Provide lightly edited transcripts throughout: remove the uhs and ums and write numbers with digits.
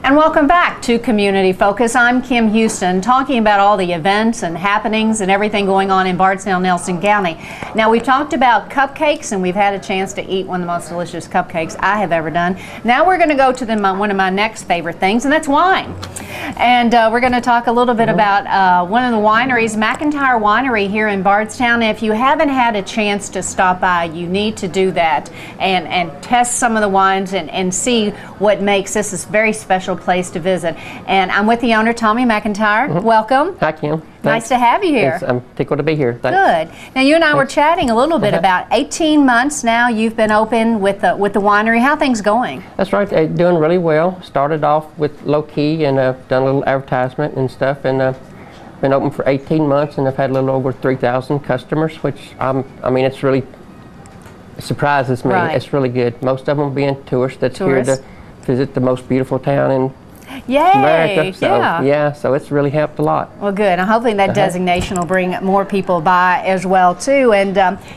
And welcome back to Community Focus. I'm Kim Houston, talking about all the events and happenings and everything going on in Bardstown, Nelson County. Now, we've talked about cupcakes, and we've had a chance to eat one of the most delicious cupcakes I have ever done. Now we're going to go to one of my next favorite things, and that's wine. And we're going to talk a little bit about one of the wineries, McIntyre Winery here in Bardstown. If you haven't had a chance to stop by, you need to do that and test some of the wines and see what makes this a very special place to visit. And I'm with the owner, Tommy McIntyre. Welcome. Hi, Kim. Nice to have you here. I'm tickled to be here. Good. Now, you and I were chatting a little bit about 18 months now. You've been open with the winery. How are things going? That's right. Doing really well. Started off with low key and done a little advertisement and stuff, and been open for 18 months, and I've had a little over 3,000 customers, which I mean, it's really surprises me. Right. It's really good. Most of them being tourists that's here to visit the most beautiful town in America. So, yeah, so it's really helped a lot. Well, good. I'm hoping that designation will bring more people by as well, too. And,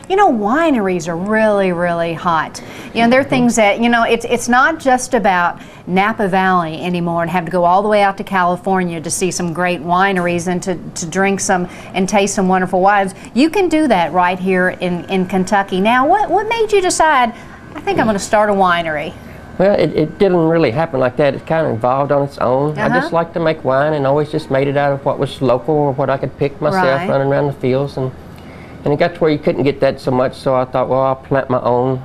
you know, wineries are really, really hot. You know, there are things that, you know, it's not just about Napa Valley anymore and have to go all the way out to California to see some great wineries and to drink some and taste some wonderful wines. You can do that right here in Kentucky. Now, what made you decide, I think I'm going to start a winery? Well, it didn't really happen like that. It kind of evolved on its own. I just like to make wine and always just made it out of what was local or what I could pick myself running around the fields. And it got to where you couldn't get that so much, so I thought, well, I'll plant my own.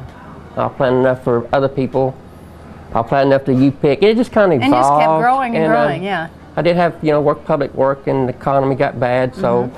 I'll plant enough for other people. I'll plant enough that you pick. It just kind of evolved. And just kept growing and growing, yeah. I did have, you know, public work, and the economy got bad, so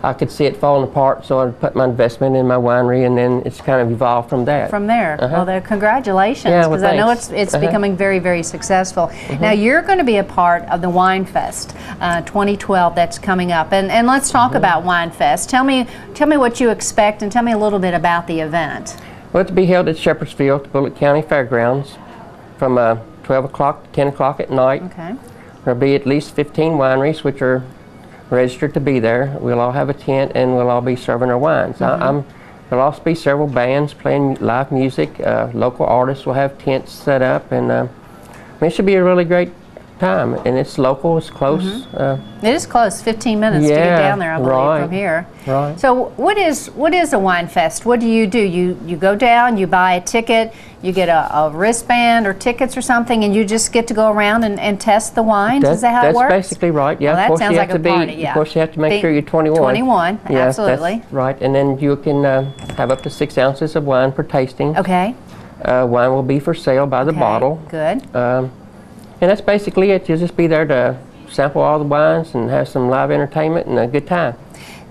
I could see it falling apart, so I put my investment in my winery, and then it's kind of evolved from that. From there. Well, congratulations, because I know it's becoming very, very successful. Now, you're going to be a part of the Wine Fest 2012 that's coming up, and let's talk about Wine Fest. Tell me what you expect, and tell me a little bit about the event. Well, it's to be held at Shepherdsville, Bullitt County Fairgrounds, from 12 o'clock to 10 o'clock at night. Okay. There'll be at least 15 wineries which are registered to be there. We'll all have a tent, and we'll all be serving our wines. There'll also be several bands playing live music. Local artists will have tents set up, and I mean, it should be a really great time. And it's local, it's close. It is close, 15 minutes to get down there, I believe, from here. Right. So what is a Wine Fest? What do? You go down, you buy a ticket, you get a wristband or tickets or something, and you just get to go around and test the wines? Is that how it works? That's basically right, yeah. Well, that sounds like a party, yeah. Of course, you have to make sure you're 21. 21, yeah, absolutely. That's right, and then you can have up to 6 ounces of wine per tasting. Okay. Wine will be for sale by the bottle. Good. And that's basically it. You'll just be there to sample all the wines and have some live entertainment and a good time.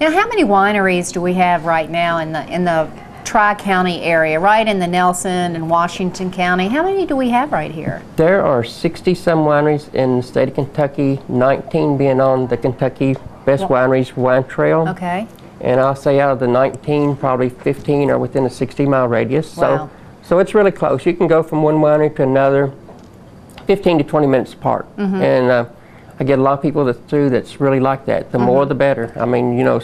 Now, how many wineries do we have right now in the Tri-County area, right in the Nelson and Washington County? How many do we have right here? There are 60-some wineries in the state of Kentucky, 19 being on the Kentucky Best Wineries Wine Trail. Okay. And I'll say out of the 19, probably 15 are within a 60-mile radius. Wow. So it's really close. You can go from one winery to another 15 to 20 minutes apart. And I get a lot of people that's really like that. The more the better. I mean, you know,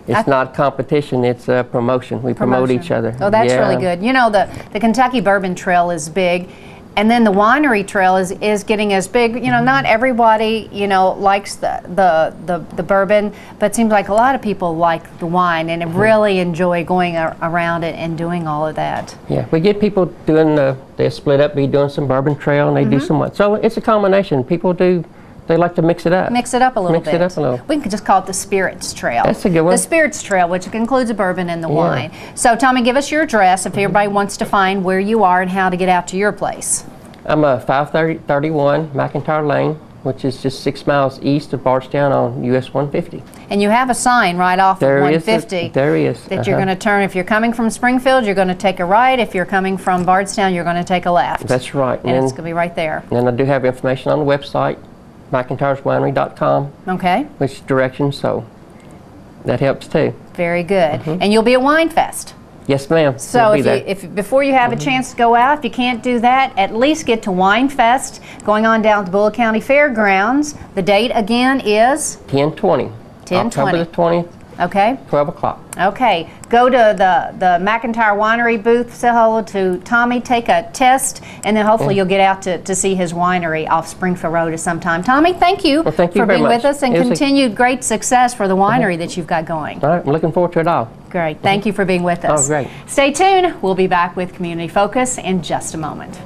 it's not competition, it's a promotion. We promote each other. Oh, that's really good. You know, the Kentucky Bourbon Trail is big, and then the winery trail is getting as big. You know, not everybody, you know, likes the bourbon, but it seems like a lot of people like the wine and really enjoy going around it and doing all of that. Yeah, we get people doing they split up, be doing some bourbon trail, and they do some. So it's a combination. People they like to mix it up. Mix it up a little bit. Mix it up a little. We can just call it the Spirits Trail. That's a good one. The Spirits Trail, which includes a bourbon and the wine. So Tommy, give us your address if everybody wants to find where you are and how to get out to your place. I'm 531 McIntyre Lane, which is just 6 miles east of Bardstown on US 150. And you have a sign right off of 150. There is. That you're going to turn. If you're coming from Springfield, you're going to take a right. If you're coming from Bardstown, you're going to take a left. That's right. And it's going to be right there. And I do have information on the website, McIntyresWinery.com. Okay. Which direction, so that helps too. Very good. And you'll be at Wine Fest. Yes, ma'am. So if before you have a chance to go out, if you can't do that, at least get to Wine Fest, going on down to Bullitt County Fairgrounds. The date again is? 10/20. 10/20. October the 20th Okay. 12 o'clock. Okay. Go to the McIntyre Winery booth, say hello to Tommy, take a test, and then hopefully you'll get out to see his winery off Springfield Road at some time. Tommy, thank you, well, thank you for very being much. with us, and continued great success for the winery that you've got going. All right, I'm looking forward to it all. Great. Thank you for being with us. Oh, great. Stay tuned. We'll be back with Community Focus in just a moment.